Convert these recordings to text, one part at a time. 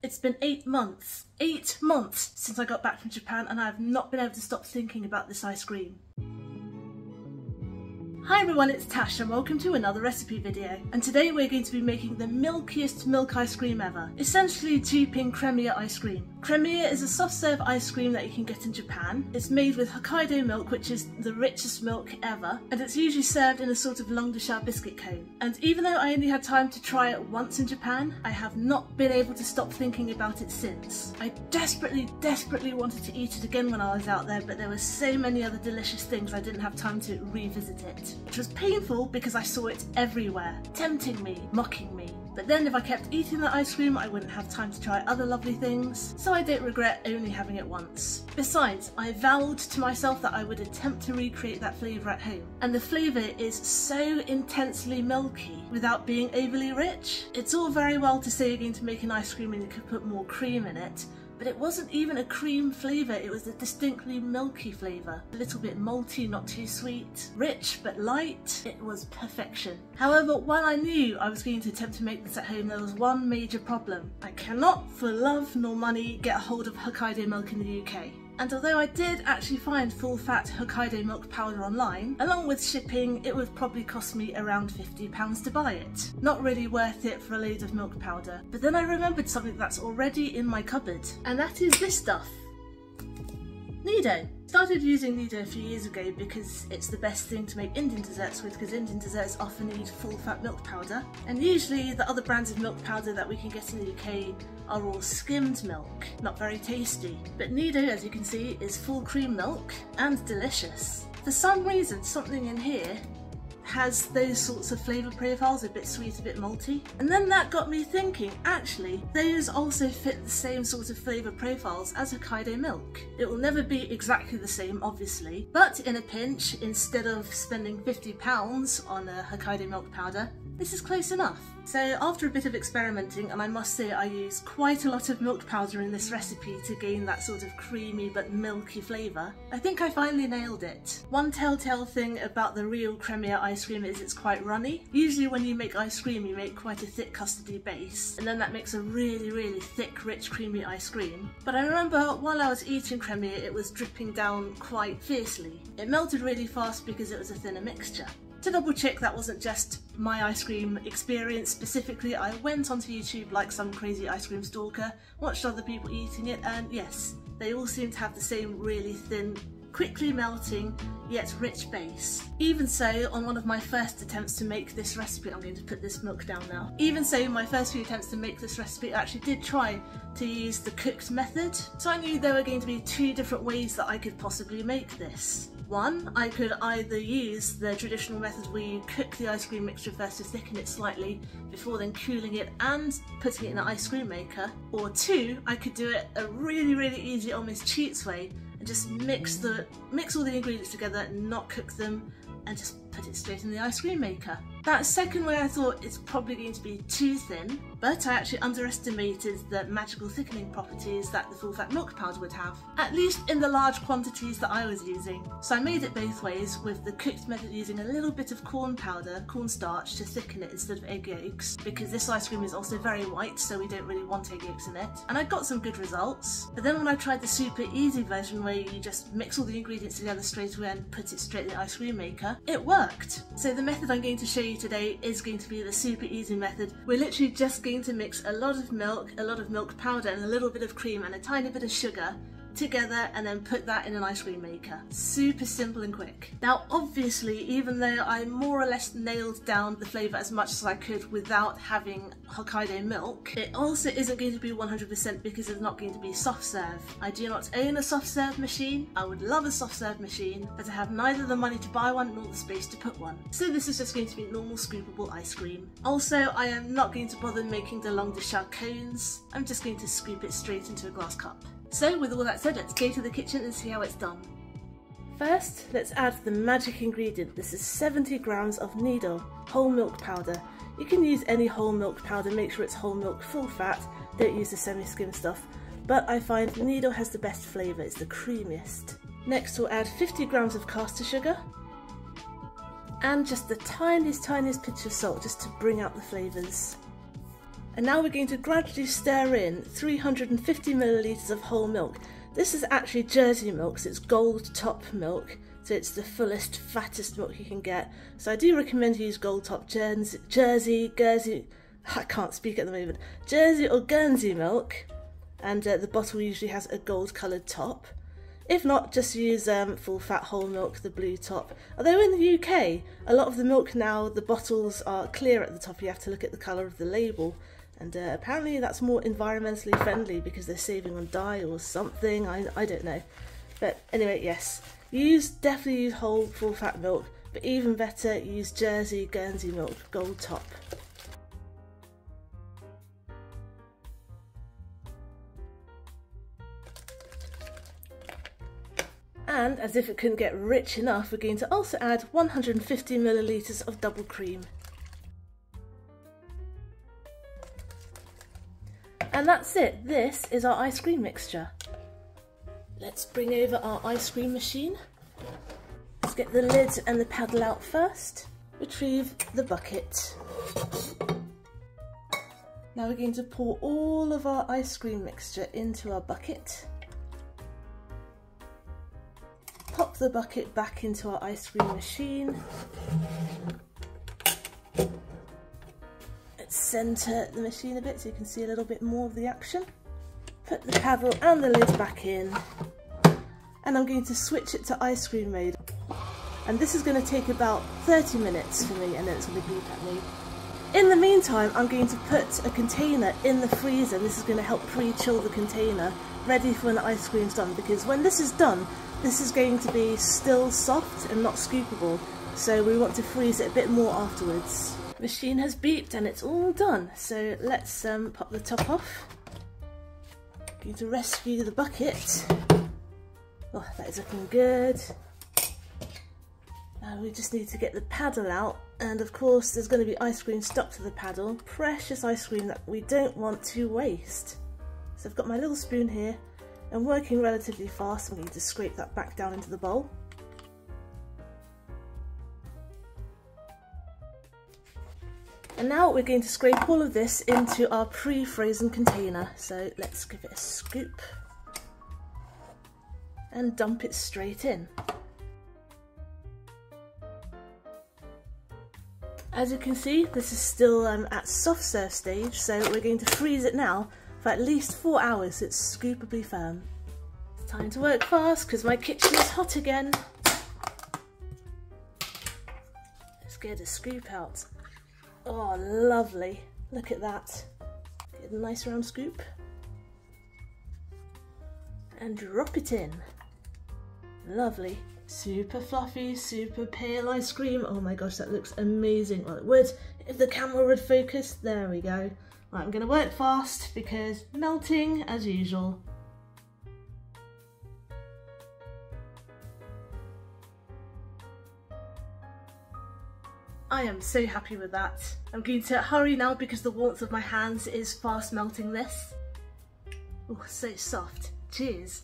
It's been 8 months. 8 months since I got back from Japan and I have not been able to stop thinking about this ice cream. Hi everyone, it's Tash and welcome to another recipe video. And today we're going to be making the milkiest milk ice cream ever. Essentially duping Cremia ice cream. Cremia is a soft serve ice cream that you can get in Japan. It's made with Hokkaido milk, which is the richest milk ever, and it's usually served in a sort of langue de chat biscuit cone. And even though I only had time to try it once in Japan, I have not been able to stop thinking about it since. I desperately wanted to eat it again when I was out there, but there were so many other delicious things I didn't have time to revisit it. Which was painful because I saw it everywhere, tempting me, mocking me. But then if I kept eating that ice cream, I wouldn't have time to try other lovely things, so I don't regret only having it once. Besides, I vowed to myself that I would attempt to recreate that flavour at home. And the flavour is so intensely milky without being overly rich. It's all very well to say you're going to make an ice cream and you could put more cream in it, but it wasn't even a cream flavour, it was a distinctly milky flavour. A little bit malty, not too sweet. Rich but light. It was perfection. However, while I knew I was going to attempt to make this at home, there was one major problem. I cannot, for love nor money, get a hold of Hokkaido milk in the UK. And although I did actually find full-fat Hokkaido milk powder online, along with shipping, it would probably cost me around £50 to buy it. Not really worth it for a load of milk powder. But then I remembered something that's already in my cupboard, and that is this stuff. Nido. Started using Nido a few years ago because it's the best thing to make Indian desserts with, because Indian desserts often need full fat milk powder, and usually the other brands of milk powder that we can get in the UK are all skimmed milk, not very tasty. But Nido, as you can see, is full cream milk and delicious. For some reason, something in here has those sorts of flavour profiles, a bit sweet, a bit malty. And then that got me thinking, actually, those also fit the same sort of flavour profiles as Hokkaido milk. It will never be exactly the same, obviously, but in a pinch, instead of spending £50 on a Hokkaido milk powder, this is close enough. So after a bit of experimenting, and I must say I use quite a lot of milk powder in this recipe to gain that sort of creamy but milky flavour, I think I finally nailed it. One telltale thing about the real Cremia ice cream is it's quite runny. Usually when you make ice cream you make quite a thick custardy base, and then that makes a really thick, rich, creamy ice cream. But I remember while I was eating Cremia it was dripping down quite fiercely. It melted really fast because it was a thinner mixture. To double check that wasn't just my ice cream experience specifically, I went onto YouTube like some crazy ice cream stalker, watched other people eating it, and yes, they all seem to have the same really thin, quickly melting yet rich base. Even so, on one of my first attempts to make this recipe, I'm going to put this milk down now. Even so, my first few attempts to make this recipe, I actually did try to use the cooked method. So I knew there were going to be two different ways that I could possibly make this. One, I could either use the traditional method where you cook the ice cream mixture first to thicken it slightly before then cooling it and putting it in an ice cream maker, or two, I could do it a really easy, almost cheats way, and just mix all the ingredients together and not cook them and just put it straight in the ice cream maker. That second way I thought it's probably going to be too thin, but I actually underestimated the magical thickening properties that the full fat milk powder would have, at least in the large quantities that I was using. So I made it both ways, with the cooked method using a little bit of corn powder, cornstarch, to thicken it instead of egg yolks, because this ice cream is also very white so we don't really want egg yolks in it, and I got some good results. But then when I tried the super easy version where you just mix all the ingredients together straight away and put it straight in the ice cream maker, it worked. So the method I'm going to show you today is going to be the super easy method. We're literally just going to mix a lot of milk powder and a little bit of cream and a tiny bit of sugar together and then put that in an ice cream maker. Super simple and quick. Now obviously, even though I more or less nailed down the flavour as much as I could without having Hokkaido milk, it also isn't going to be 100% because it's not going to be soft serve. I do not own a soft serve machine. I would love a soft serve machine, but I have neither the money to buy one nor the space to put one. So this is just going to be normal scoopable ice cream. Also, I am not going to bother making the langue de chat cones. I'm just going to scoop it straight into a glass cup. So with all that said, let's go to the kitchen and see how it's done. First, let's add the magic ingredient. This is 70 grams of Nido whole milk powder. You can use any whole milk powder, make sure it's whole milk, full fat, don't use the semi-skim stuff, but I find Nido has the best flavour, it's the creamiest. Next we'll add 50 grams of caster sugar and just the tiniest pinch of salt just to bring out the flavours. And now we're going to gradually stir in 350 millilitres of whole milk. This is actually Jersey milk, so it's gold top milk, so it's the fullest, fattest milk you can get. So I do recommend you use gold top Jersey, Guernsey, I can't speak at the moment, Jersey or Guernsey milk, and the bottle usually has a gold coloured top. If not, just use full fat whole milk, the blue top. Although in the UK, a lot of the milk now, the bottles are clear at the top, you have to look at the colour of the label. And apparently that's more environmentally friendly because they're saving on dye or something, I don't know. But anyway, yes, definitely use whole full fat milk, but even better, use Jersey, Guernsey milk, gold top. And as if it couldn't get rich enough, we're going to also add 150 millilitres of double cream. And that's it, this is our ice cream mixture. Let's bring over our ice cream machine. Let's get the lid and the paddle out first. Retrieve the bucket. Now we're going to pour all of our ice cream mixture into our bucket. Pop the bucket back into our ice cream machine. Let's centre the machine a bit so you can see a little bit more of the action. Put the paddle and the lid back in. And I'm going to switch it to ice cream mode. And this is going to take about 30 minutes for me, and then it's going to beep at me. In the meantime, I'm going to put a container in the freezer. This is going to help pre-chill the container, ready for when the ice cream's done, because when this is done, this is going to be still soft and not scoopable, so we want to freeze it a bit more afterwards. The machine has beeped and it's all done, so let's pop the top off. I'm going to rescue the bucket. Oh, that is looking good. Now we just need to get the paddle out, and of course there's going to be ice cream stuck to the paddle, precious ice cream that we don't want to waste. So I've got my little spoon here. I'm working relatively fast, I'm going to scrape that back down into the bowl. And now we're going to scrape all of this into our pre-frozen container. So let's give it a scoop and dump it straight in. As you can see, this is still at soft serve stage, so we're going to freeze it now for at least 4 hours so it's scoopably firm. It's time to work fast because my kitchen is hot again. Let's get a scoop out. Oh, lovely. Look at that. Get a nice round scoop. And drop it in. Lovely. Super fluffy, super pale ice cream. Oh my gosh, that looks amazing. Well, it would if the camera would focus. There we go. Right, I'm going to work fast because melting as usual. I am so happy with that. I'm going to hurry now because the warmth of my hands is fast melting this. Oh, so soft. Cheers.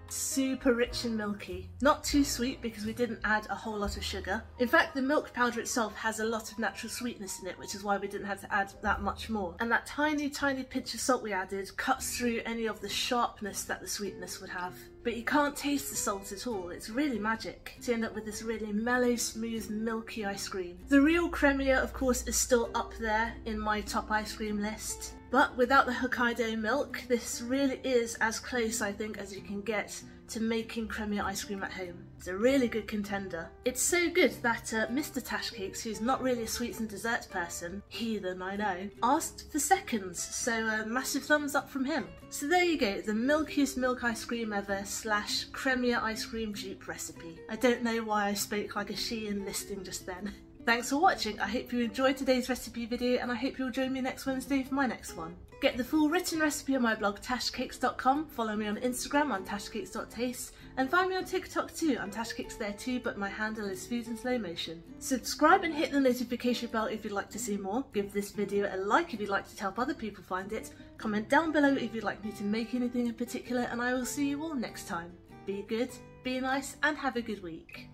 Super rich and milky. Not too sweet because we didn't add a whole lot of sugar. In fact, the milk powder itself has a lot of natural sweetness in it, which is why we didn't have to add that much more. And that tiny pinch of salt we added cuts through any of the sharpness that the sweetness would have. But you can't taste the salt at all. It's really magic to end up with this really mellow, smooth, milky ice cream. The real Cremia, of course, is still up there in my top ice cream list. But without the Hokkaido milk, this really is as close, I think, as you can get to making Cremia ice cream at home. It's a really good contender. It's so good that Mr. Tashcakes, who's not really a sweets and desserts person, heathen I know, asked for seconds, so massive thumbs up from him. So there you go, the milkiest milk ice cream ever / Cremia ice cream dupe recipe. I don't know why I spoke like a she in listing just then. Thanks for watching, I hope you enjoyed today's recipe video and I hope you'll join me next Wednesday for my next one. Get the full written recipe on my blog tashcakes.com, follow me on Instagram on tashcakes.taste and find me on TikTok too, I'm Tashcakes there too but my handle is food in slow motion. Subscribe and hit the notification bell if you'd like to see more, give this video a like if you'd like to help other people find it, comment down below if you'd like me to make anything in particular and I will see you all next time. Be good, be nice and have a good week.